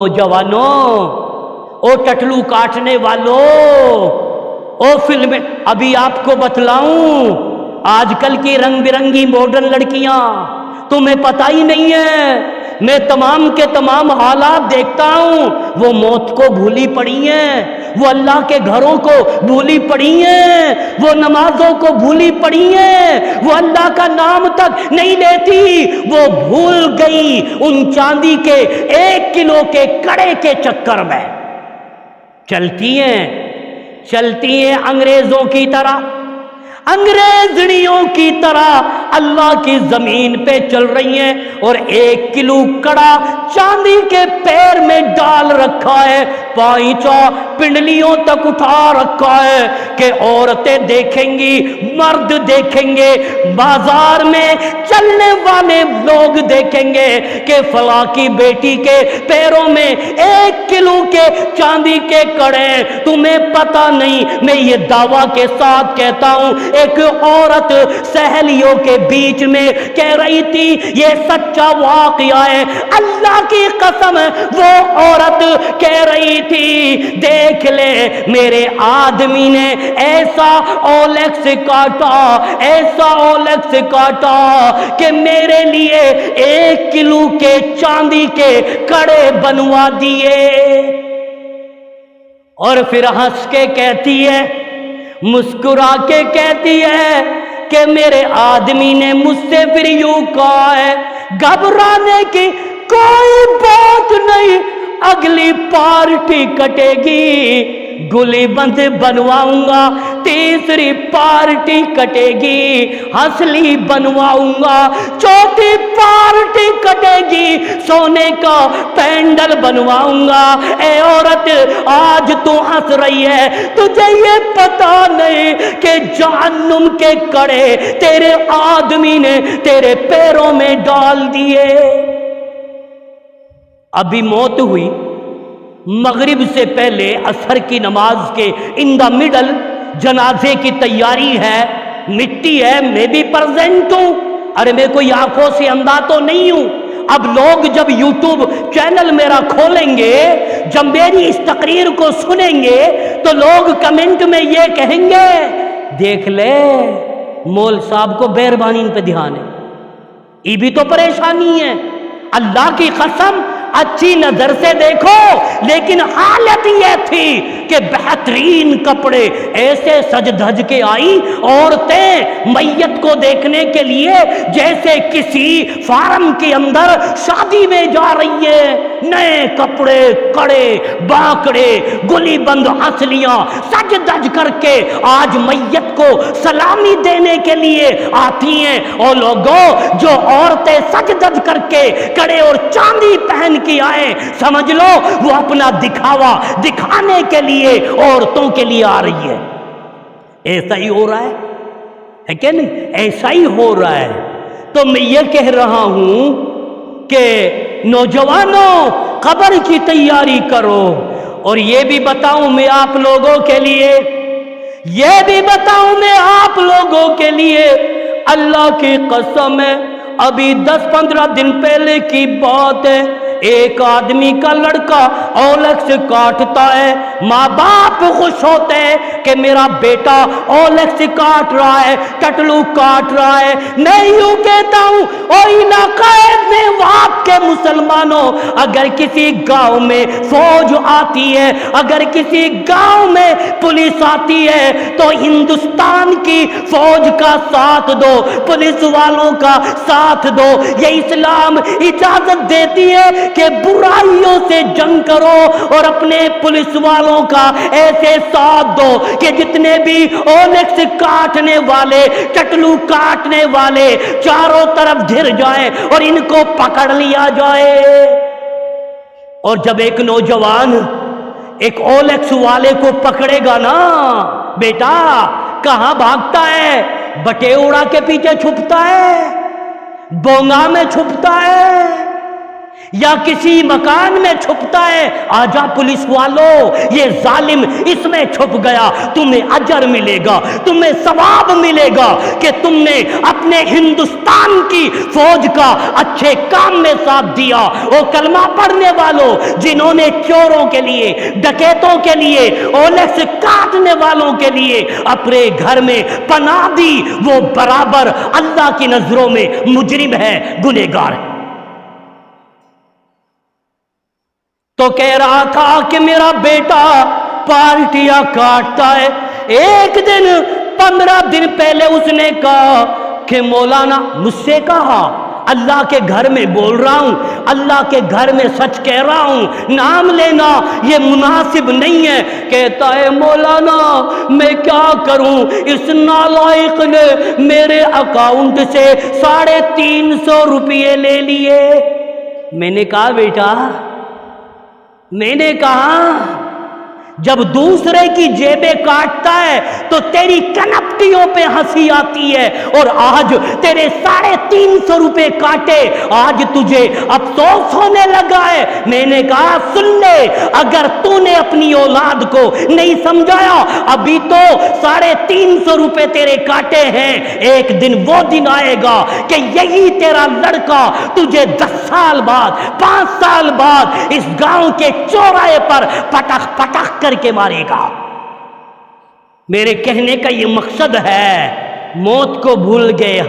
नौजवानों, ओ टटलू काटने वालों, ओ फिल्म, अभी आपको बतलाऊं, आजकल की रंग बिरंगी मॉडर्न लड़कियां, तुम्हें पता ही नहीं है, मैं तमाम के तमाम हालात देखता हूं, वो मौत को भूली पड़ी हैं, वो अल्लाह के घरों को भूली पड़ी हैं, वो नमाजों को भूली पड़ी हैं, वो अल्लाह का नाम तक नहीं लेती, वो भूल गई उन चांदी के 1 किलो के कड़े के चक्कर में चलती हैं अंग्रेजों की तरह, अंग्रेजनियों की तरह अल्लाह की जमीन पे चल रही हैं और 1 किलो कड़ा चांदी के पैर में डाल रखा है, पांचों पिंडलियों तक उठा रखा है कि औरतें देखेंगी, मर्द देखेंगे, बाजार में चलने वाले लोग देखेंगे कि फला की बेटी के पैरों में 1 किलो के चांदी के कड़े। तुम्हें पता नहीं, मैं ये दावा के साथ कहता हूं, एक औरत सहेलियों के बीच में कह रही थी, ये सच्चा वाकया है, अल्लाह की कसम, वो औरत कह रही थी, देख ले मेरे आदमी ने ऐसा ओलेक्स काटा, ऐसा ओलेक्स काटा कि मेरे लिए 1 किलो के चांदी के कड़े बनवा दिए। और फिर हंस के कहती है, मुस्कुरा के कहती है कि मेरे आदमी ने मुझसे फिर यूं कहा है, घबराने की कोई बात नहीं, अगली पार्टी कटेगी, गुली बंद बनवाऊंगा, तीसरी पार्टी कटेगी, हंसली बनवाऊंगा, चौथी पार्टी कटेगी, सोने का पैंडल बनवाऊंगा। ए औरत, आज तू हंस रही है, तुझे ये पता नहीं कि जहन्नुम के कड़े तेरे आदमी ने तेरे पैरों में डाल दिए। अभी मौत हुई, मगरिब से पहले असर की नमाज के इन द मिडल जनाजे की तैयारी है, मिट्टी है, मैं भी प्रेजेंट हूं, अरे मैं कोई आंखों से अंधा तो नहीं हूं। अब लोग जब यूट्यूब चैनल मेरा खोलेंगे, जब मेरी इस तकरीर को सुनेंगे, तो लोग कमेंट में ये कहेंगे, देख ले मौल साहब को मेहरबानी पे ध्यान है, ये भी तो परेशानी है। अल्लाह की कसम, अच्छी नजर से देखो, लेकिन हालत यह थी कि बेहतरीन कपड़े ऐसे सज धज के आई औरतें मैयत को देखने के लिए जैसे किसी फार्म के अंदर शादी में जा रही है। नए कपड़े, कड़े बाकड़े, गुली बंद हंसलियां सज धज करके आज मैयत को सलामी देने के लिए आती हैं। और लोगों, जो औरतें सज धज करके कड़े और चांदी पहन के आए, समझ लो वो अपना दिखावा दिखाने के लिए औरतों के लिए आ रही है। ऐसा ही हो रहा है क्या नहीं? ऐसा ही हो रहा है। तो मैं ये कह रहा हूं कि नौजवानों, कब्र की तैयारी करो। और ये भी बताऊं मैं आप लोगों के लिए, ये भी बताऊं मैं आप लोगों के लिए, अल्लाह की कसम है, अभी 10-15 दिन पहले की बात है, एक आदमी का लड़का ओलेक्स काटता है, माँ बाप खुश होते हैं कि मेरा बेटा ओलेक्स काट रहा है, टटलू काट रहा है। मैं यूं कहता हूं, ओ इलाका में वाप के मुसलमानों, अगर किसी गांव में फौज आती है, अगर किसी गांव में पुलिस आती है, तो हिंदुस्तान की फौज का साथ दो, पुलिस वालों का साथ दो। ये इस्लाम इजाजत देती है कि बुराइयों से जंग करो और अपने पुलिस वालों का ऐसे साथ दो कि जितने भी ओलेक्स काटने वाले, टटलू काटने वाले चारों तरफ घिर जाए और इनको पकड़ लिया जाए। और जब एक नौजवान एक ओलेक्स वाले को पकड़ेगा ना, बेटा कहां भागता है? बटेउड़ा के पीछे छुपता है, बोंगा में छुपता है, یا کسی مکان میں چھپتا ہے، آجا پولیس والوں یہ ظالم اس میں چھپ گیا، تمہیں اجر ملے گا، تمہیں ثواب ملے گا کہ تم نے اپنے ہندوستان کی فوج کا اچھے کام میں ساتھ دیا۔ او کلمہ پڑھنے والوں جنہوں نے چوروں کے لیے، ڈکیتوں کے لیے، اولکس کاٹنے والوں کے لیے اپنے گھر میں پناہ دی، وہ برابر اللہ کی نظروں میں مجرم ہے، گنہگار ہے۔ تو کہہ رہا تھا کہ میرا بیٹا پارٹیاں کاٹتا ہے۔ ایک دن 15 دن پہلے اس نے کہا کہ مولانا، مجھ سے کہا اللہ کے گھر میں بول رہا ہوں، اللہ کے گھر میں سچ کہہ رہا ہوں، نام لینا یہ مناسب نہیں ہے۔ کہتا ہے مولانا میں کیا کروں، اس نالائق نے میرے اکاؤنٹ سے 350 روپے لے لیے۔ میں نے کہا بیٹا، میں نے کہا جب دوسرے کی جیبیں کاٹتا ہے تو تیری کنپٹیوں پہ ہنسی آتی ہے، اور آج تیرے 350 روپے کاٹے، آج تجھے افسوس ہونے لگا ہے۔ میں نے کہا سن لے، اگر تو نے اپنی اولاد کو نہیں سمجھایا، ابھی تو 350 روپے تیرے کاٹے ہیں، ایک دن وہ دن آئے گا کہ یہی تیرا لڑکا تجھے 10 سال بعد، 5 سال بعد اس گاؤں کے چوراہے پر پٹخ پٹخ کر کے مارے گا۔ میرے کہنے کا یہ مقصد ہے، موت کو بھول گئے ہم۔